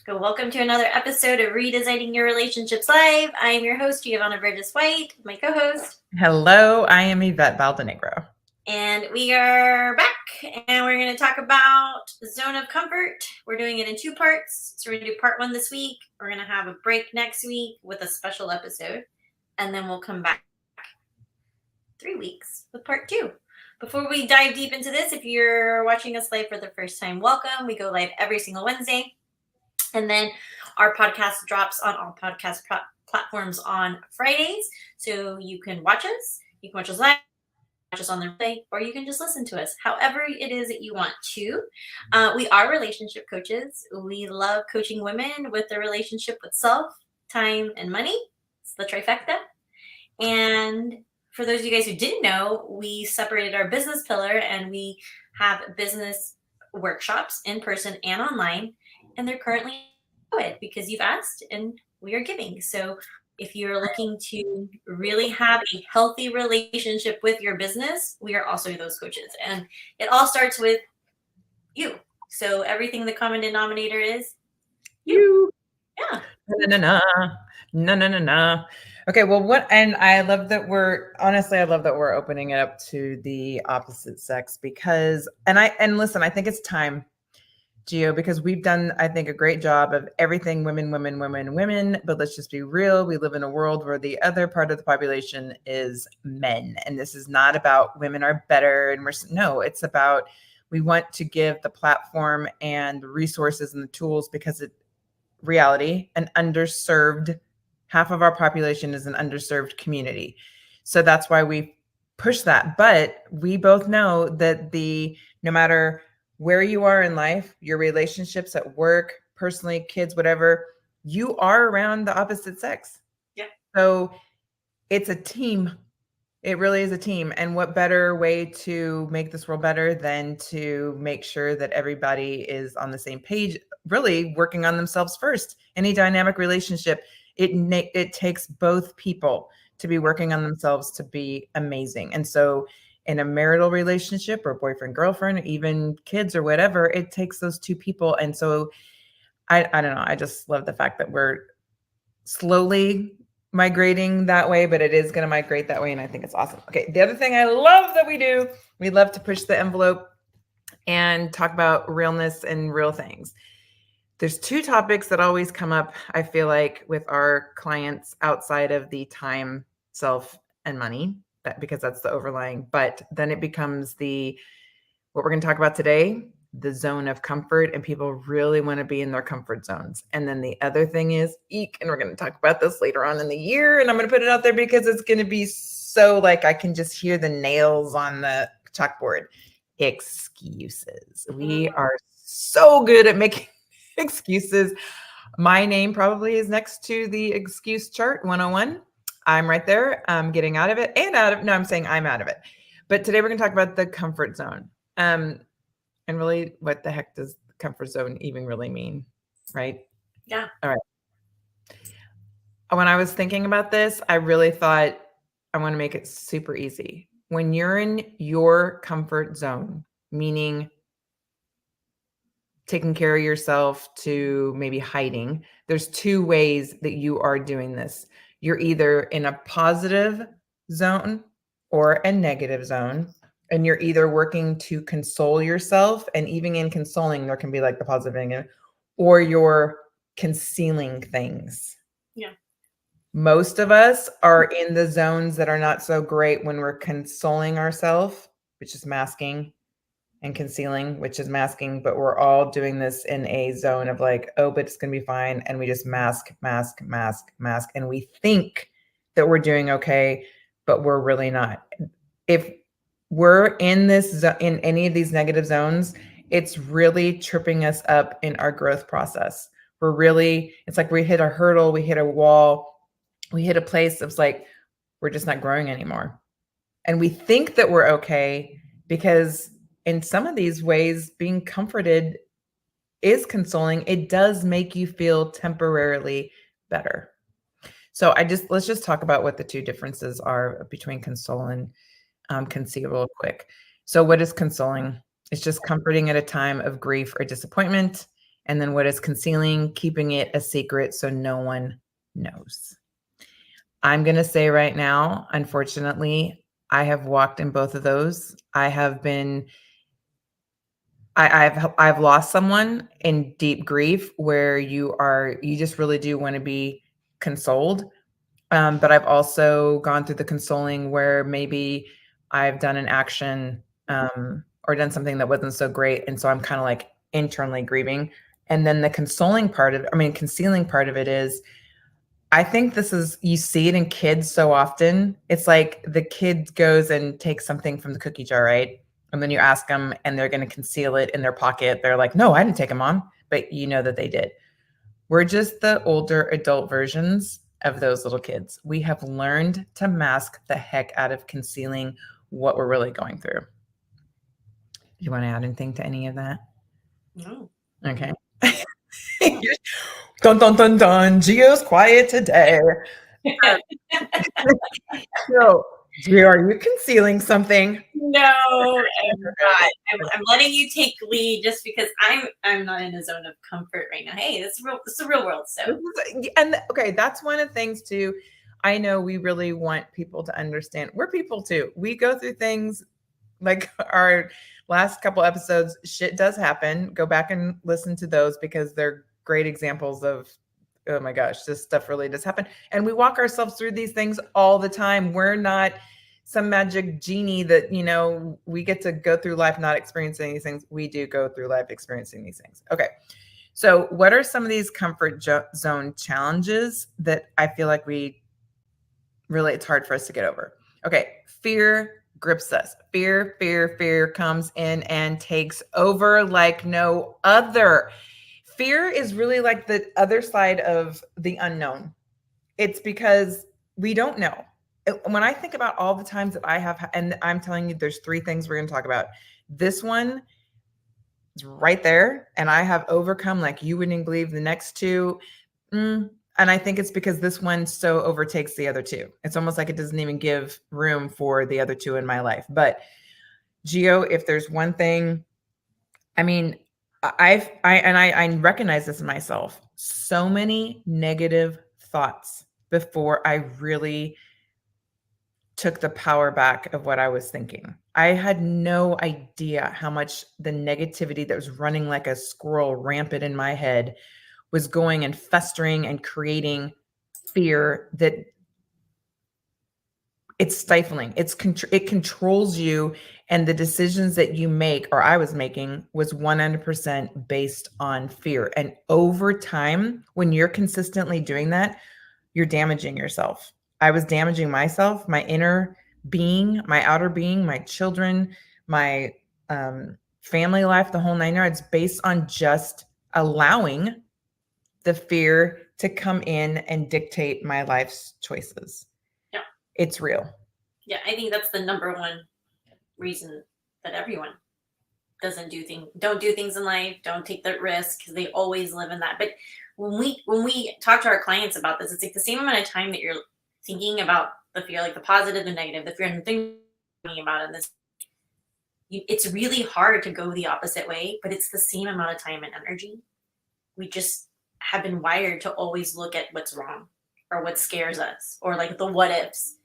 Welcome to another episode of Redesigning Your Relationships Live. I am your host, Giovanna Burgess White, my co-host. Hello, I am Yvette Valdenegro. And we are back, and we're going to talk about Zone of Comfort. We're doing it in two parts. So we're going to do part one this week. We're going to have a break next week with a special episode. And then we'll come back 3 weeks with part two. Before we dive deep into this, if you're watching us live for the first time, welcome. We go live every single Wednesday. And then our podcast drops on all podcast platforms on Fridays. So you can watch us. You can watch us live, watch us on the replay, or you can just listen to us, however it is that you want to. We are relationship coaches. We love coaching women with their relationship with self, time, and money. It's the trifecta. And for those of you guys who didn't know, we separated our business pillar and we have business workshops in person and online. And they're currently it because you've asked and we are giving. So if you're looking to really have a healthy relationship with your business, we are also those coaches. And it all starts with you. So everything the common denominator is you. Yeah. No. Okay, well, and I love that I love that we're opening it up to the opposite sex because, and listen, I think it's time, Gio, because we've done, I think, a great job of everything women, but let's just be real. We live in a world where the other part of the population is men. And this is not about women are better. It's about, we want to give the platform and the resources and the tools because reality, an underserved, half of our population is an underserved community. So that's why we push that. But we both know that no matter where you are in life, your relationships at work, personally, kids, whatever, you are around the opposite sex. Yeah. So it's a team. It really is a team. And what better way to make this world better than to make sure that everybody is on the same page, really working on themselves first. Any dynamic relationship, it takes both people to be working on themselves to be amazing. And so in a marital relationship or boyfriend, girlfriend, or even kids or whatever, it takes those two people. And so I don't know. I just love the fact that we're slowly migrating that way, but it is going to migrate that way. And I think it's awesome. Okay. The other thing I love that we love to push the envelope and talk about realness and real things. There's two topics that always come up, I feel like, with our clients outside of the time, self, and money, because that's the overlying. But then it becomes what we're going to talk about today, the zone of comfort, and people really want to be in their comfort zones. And then the other thing is and we're going to talk about this later on in the year, and I'm going to put it out there because it's going to be so like I can just hear the nails on the chalkboard. Excuses. We are so good at making excuses. My name probably is next to the excuse chart 101. I'm right there. I'm getting out of it I'm saying I'm out of it. But today we're going to talk about the comfort zone. And really, what the heck does the comfort zone even really mean? Right? Yeah. All right. When I was thinking about this, I really thought I want to make it super easy. When you're in your comfort zone, meaning taking care of yourself to maybe hiding, there's two ways that you are doing this. You're either in a positive zone or a negative zone, and you're either working to console yourself, and even in consoling, there can be like the positive and negative, or you're concealing things. Yeah. Most of us are in the zones that are not so great when we're consoling ourselves, which is masking, and concealing, which is masking, but we're all doing this in a zone of like, oh, but it's going to be fine. And we just mask. And we think that we're doing okay, but we're really not. If we're in any of these negative zones, it's really tripping us up in our growth process. It's like we hit a hurdle, we hit a wall, we hit a place that's like, we're just not growing anymore. And we think that we're okay because in some of these ways, being comforted is consoling. It does make you feel temporarily better. So let's just talk about what the two differences are between console and conceal real quick. So what is consoling? It's just comforting at a time of grief or disappointment. And then what is concealing? Keeping it a secret so no one knows. I'm going to say right now, unfortunately, I have walked in both of those. I've lost someone in deep grief where you just really do want to be consoled. But I've also gone through the consoling where maybe I've done an action or done something that wasn't so great. And so I'm kind of like internally grieving. And then the concealing part of it is, I think you see it in kids so often. It's like the kid goes and takes something from the cookie jar, right? And then you ask them and they're going to conceal it in their pocket. They're like, no, I didn't take them, Mom. But you know that they did. We're just the older adult versions of those little kids. We have learned to mask the heck out of concealing what we're really going through. Do you want to add anything to any of that? No. Okay. Dun, dun, dun, dun. Gio's quiet today. So, Gio, are you concealing something? No, I'm not. I'm letting you take lead just because I'm not in a zone of comfort right now. Hey, it's the real world. So, and okay, that's one of the things too. I know we really want people to understand. We're people too. We go through things like our last couple episodes. Shit does happen. Go back and listen to those because they're great examples of, oh my gosh, this stuff really does happen. And we walk ourselves through these things all the time. We're not some magic genie that, we get to go through life not experiencing these things. We do go through life experiencing these things. Okay. So what are some of these comfort zone challenges that I feel like it's hard for us to get over? Okay. Fear grips us. Fear comes in and takes over like no other. Fear is really like the other side of the unknown. It's because we don't know. When I think about all the times that I have, and I'm telling you, there's 3 things we're going to talk about. This one is right there, and I have overcome like you wouldn't believe the next 2. And I think it's because this one so overtakes the other 2. It's almost like it doesn't even give room for the other 2 in my life. But Gio, if there's one thing, I mean, I recognize this in myself. So many negative thoughts before I really took the power back of what I was thinking. I had no idea how much the negativity that was running like a squirrel rampant in my head was going and festering and creating fear that it's stifling. It controls you, and the decisions that you make, or I was making, was 100% based on fear. And over time, when you're consistently doing that, you're damaging yourself. I was damaging myself, my inner being, my outer being, my children, my family life, the whole 9 yards, based on just allowing the fear to come in and dictate my life's choices. Yeah. It's real. Yeah, I think that's the number one reason that everyone don't do things in life, don't take that risk, because they always live in that. But when we talk to our clients about this, it's like the same amount of time that you're thinking about the fear, like the positive, the negative, the fear, and thinking about it. And it's really hard to go the opposite way, but it's the same amount of time and energy. We just have been wired to always look at what's wrong or what scares us or like the what ifs,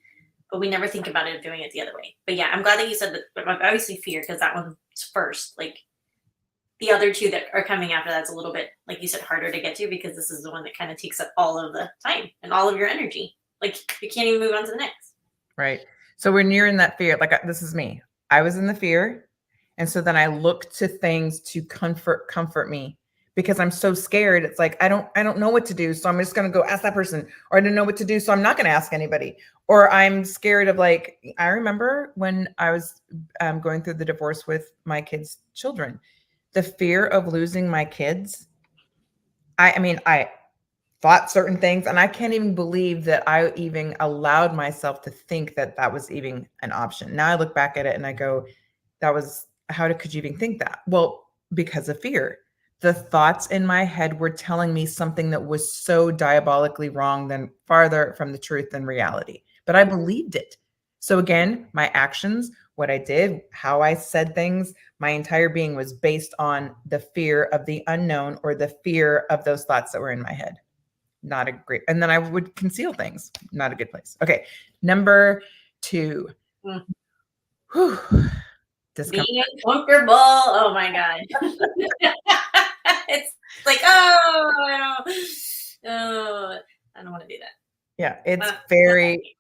but we never think about it doing it the other way. But yeah, I'm glad that you said that. Obviously fear, because that one's first. Like the other 2 that are coming after that's a little bit, like you said, harder to get to, because this is the one that kind of takes up all of the time and all of your energy. Like you can't even move on to the next. Right. So we're nearing that fear. Like this is me. I was in the fear. And so then I look to things to comfort me because I'm so scared. It's like, I don't know what to do. So I'm just going to go ask that person, or I don't know what to do. So I'm not going to ask anybody, or I'm scared of like, I remember when I was going through the divorce with my kids' children, the fear of losing my kids. I thought certain things, and I can't even believe that I even allowed myself to think that that was even an option. Now I look back at it and I go, how could you even think that? Well, because of fear. The thoughts in my head were telling me something that was so diabolically wrong, than farther from the truth than reality. But I believed it. So again, my actions what I did, how I said things. My entire being was based on the fear of the unknown or the fear of those thoughts that were in my head. Not a great, and then I would conceal things. Not a good place. Okay. Number 2. Mm. Whew. Discomfort. Being uncomfortable. Oh my God. It's like, oh, I don't want to do that. Yeah. It's very,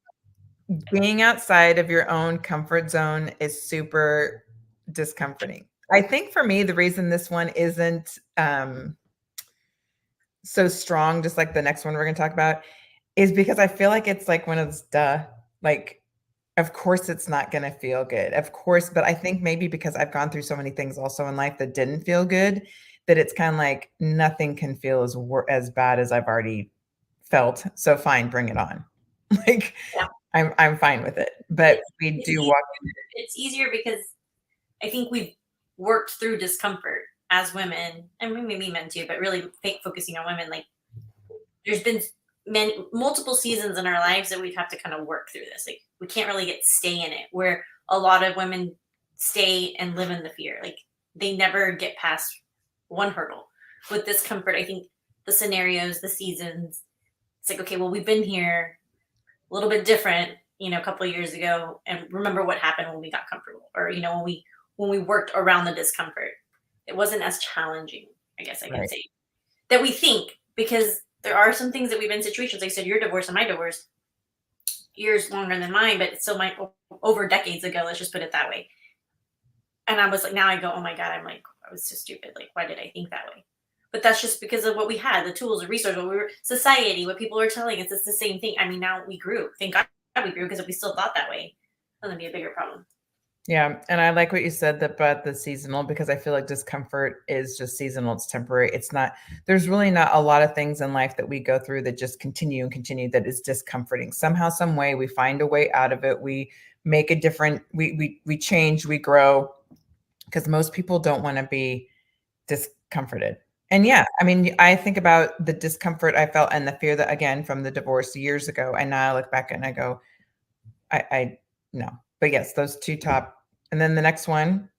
being outside of your own comfort zone is super discomforting. I think for me, the reason this one isn't so strong, just like the next one we're going to talk about, is because I feel like it's like one of those like, of course it's not going to feel good. Of course, but I think maybe because I've gone through so many things also in life that didn't feel good, that it's kind of like nothing can feel as bad as I've already felt. So fine, bring it on. Like, Yeah. I'm fine with it. But we do walk. It's easier because I think we've worked through discomfort as women, and maybe men too, but really focusing on women. Like, there's been multiple seasons in our lives that we've had to kind of work through this. Like, we can't really stay in it, where a lot of women stay and live in the fear. Like, they never get past one hurdle. With discomfort, I think the scenarios, the seasons, it's like, okay, well, we've been here a little bit different, a couple of years ago, and remember what happened when we got comfortable, or when we worked around the discomfort. It wasn't as challenging, I guess I can say, that we think, because there are some things that we've been in situations. Like I said, your divorce and my divorce, years longer than mine, but it's still over decades ago. Let's just put it that way. And I was like, now I go, oh my God, I'm like, I was so stupid. Like, why did I think that way? But that's just because of what we had, the tools, the resources, what we were, society, what people were telling us. It's the same thing. I mean, now we grew. Thank God we grew, because if we still thought that way, then that'd be a bigger problem. Yeah. And I like what you said about the seasonal, because I feel like discomfort is just seasonal. It's temporary. It's not, there's really not a lot of things in life that we go through that just continue and continue that is discomforting. Somehow, some way, we find a way out of it. We make a different, we change, we grow, because most people don't want to be discomforted. And yeah, I mean, I think about the discomfort I felt and the fear that, again, from the divorce years ago. And now I look back and I go, I no. But yes, those 2 top. And then the next one,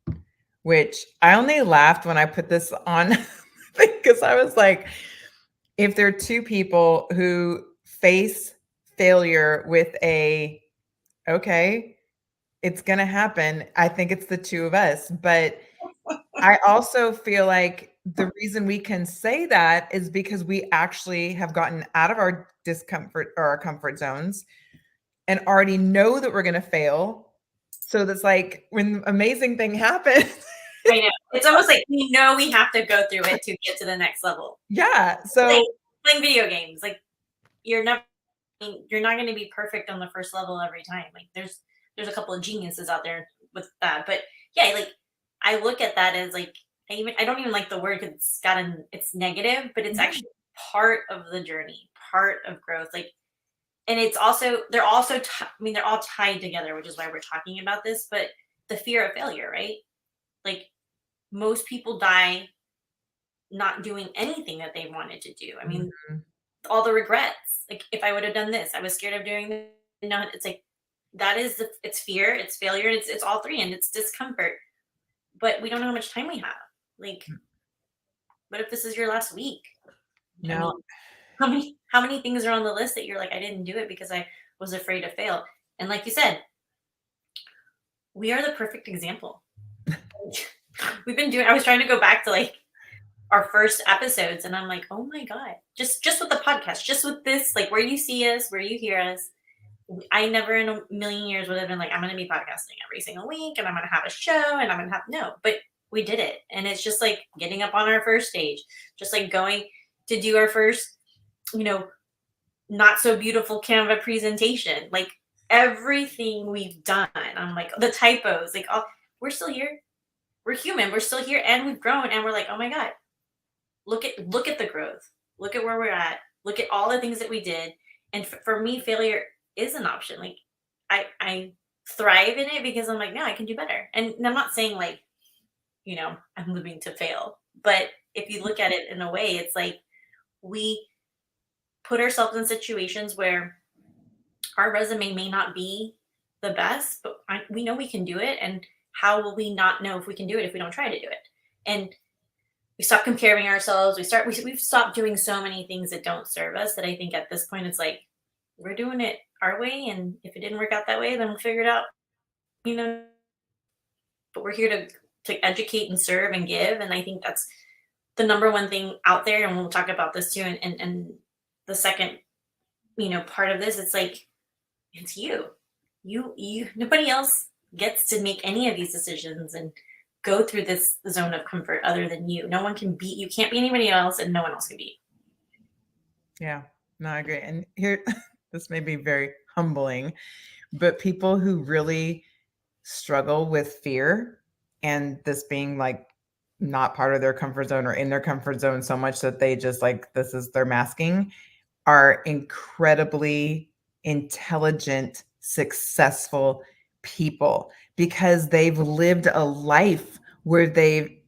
which I only laughed when I put this on because I was like, if there are 2 people who face failure with okay, it's going to happen, I think it's the 2 of us. But I also feel like the reason we can say that is because we actually have gotten out of our discomfort or our comfort zones and already know that we're going to fail. So that's like when amazing thing happens. I know. It's almost like we know we have to go through it to get to the next level. Yeah. So like playing video games, like, you're not going to be perfect on the first level every time. Like, there's a couple of geniuses out there with that. But yeah, like, I look at that as like, I don't even like the word, because it's negative, but it's actually part of the journey, part of growth. Like, and it's also, they're all tied together, which is why we're talking about this. But the fear of failure, right? Like, most people die not doing anything that they wanted to do. I mean, all the regrets. Like, if I would have done this, I was scared of doing this. No, it's like, it's fear, it's failure, and it's all 3, and it's discomfort. But we don't know how much time we have. Like, what if this is your last week? no. I mean, how many things are on the list that you're like, I didn't do it because I was afraid to fail? And like you said, we are the perfect example. I was trying to go back to like our first episodes, and I'm like, oh my God, just with the podcast, just with this, like, where you see us, where you hear us, I never in a million years would have been like, I'm going to be podcasting every single week, and I'm going to have a show, and I'm going to have, no, but we did it. And it's just like getting up on our first stage, just like going to do our first, not so beautiful Canva presentation, like everything we've done. I'm like, the typos, like, oh, we're still here. We're human. We're still here, and we've grown, and we're like, oh my God, look at the growth. Look at where we're at. Look at all the things that we did. And for me, failure is an option. Like, I thrive in it because I'm like, no, I can do better. And I'm not saying like, I'm living to fail. But if you look at it in a way, it's like we put ourselves in situations where our resume may not be the best, but we know we can do it. And how will we not know if we can do it if we don't try to do it? And we stop comparing ourselves. We've stopped doing so many things that don't serve us that I think at this point it's like we're doing it our way. And if it didn't work out that way, then we'll figure it out, you know. But we're here to educate and serve and give. And I think that's the number one thing out there. And we'll talk about this too. And the second, part of this, it's like, it's you. Nobody else gets to make any of these decisions and go through this zone of comfort other than you. No one can beat you. Can't be anybody else, and no one else can beat. Yeah, no, I agree. And here, this may be very humbling, but people who really struggle with fear and this being like not part of their comfort zone or in their comfort zone so much that they just like, this is their masking, are incredibly intelligent, successful people because they've lived a life where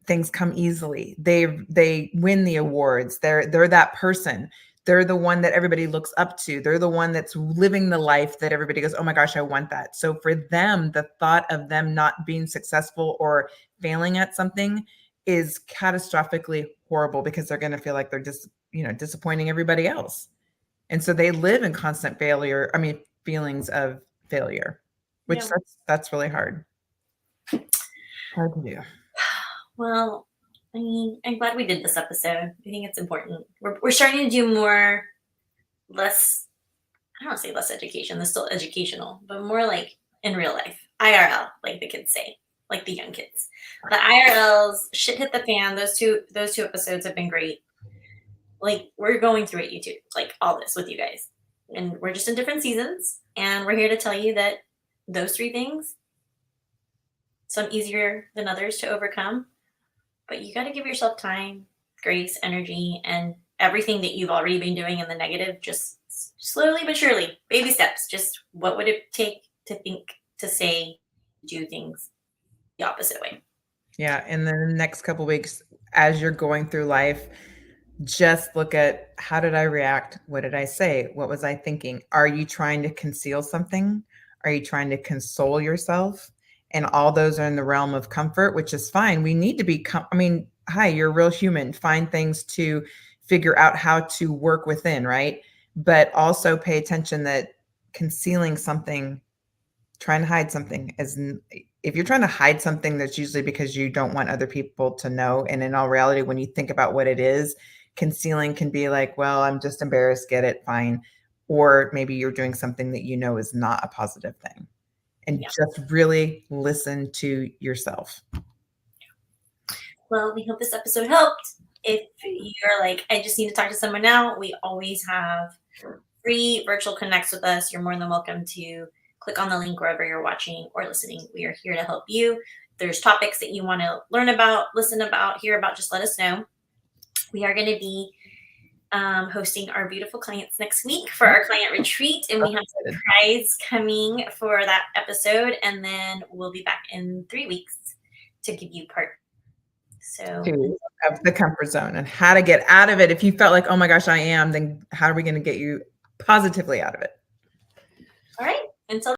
things come easily. They win the awards. They're that person. They're the one that everybody looks up to. They're the one that's living the life that everybody goes, oh my gosh, I want that. So for them, the thought of them not being successful or failing at something is catastrophically horrible because they're going to feel like they're just, disappointing everybody else. And so they live in constant feelings of failure, which that's really hard. Hard to do. Well, I'm glad we did this episode. I think it's important. We're starting to do less, I don't want to say less education, that's still educational, but more like in real life, IRL, like the kids say, like the young kids. The IRLs, shit hit the fan. Those two episodes have been great. Like, we're going through it, YouTube, like all this with you guys. And we're just in different seasons. And we're here to tell you that those three things, some easier than others to overcome, but you got to give yourself time, grace, energy, and everything that you've already been doing in the negative, just slowly but surely, baby steps. Just what would it take to think, to say, do things the opposite way? Yeah. And then the next couple of weeks, as you're going through life, just look at, how did I react? What did I say? What was I thinking? Are you trying to conceal something? Are you trying to console yourself? And all those are in the realm of comfort, which is fine. We need to be, hi, you're a real human. Find things to figure out how to work within, right? But also pay attention that concealing something, trying to hide something, if you're trying to hide something, that's usually because you don't want other people to know. And in all reality, when you think about what it is, concealing can be like, well, I'm just embarrassed, get it, fine. Or maybe you're doing something that is not a positive thing. And just really listen to yourself. Well, we hope this episode helped. If you're like, I just need to talk to someone now, we always have free virtual connects with us. You're more than welcome to click on the link wherever you're watching or listening. We are here to help you. If there's topics that you want to learn about, listen about, hear about, just let us know. We are going to be hosting our beautiful clients next week for our client retreat, and we have a surprise coming for that episode, and then we'll be back in 3 weeks to give you part two of the comfort zone and how to get out of it. If you felt like, oh my gosh, I am, then how are we going to get you positively out of it? All right. Until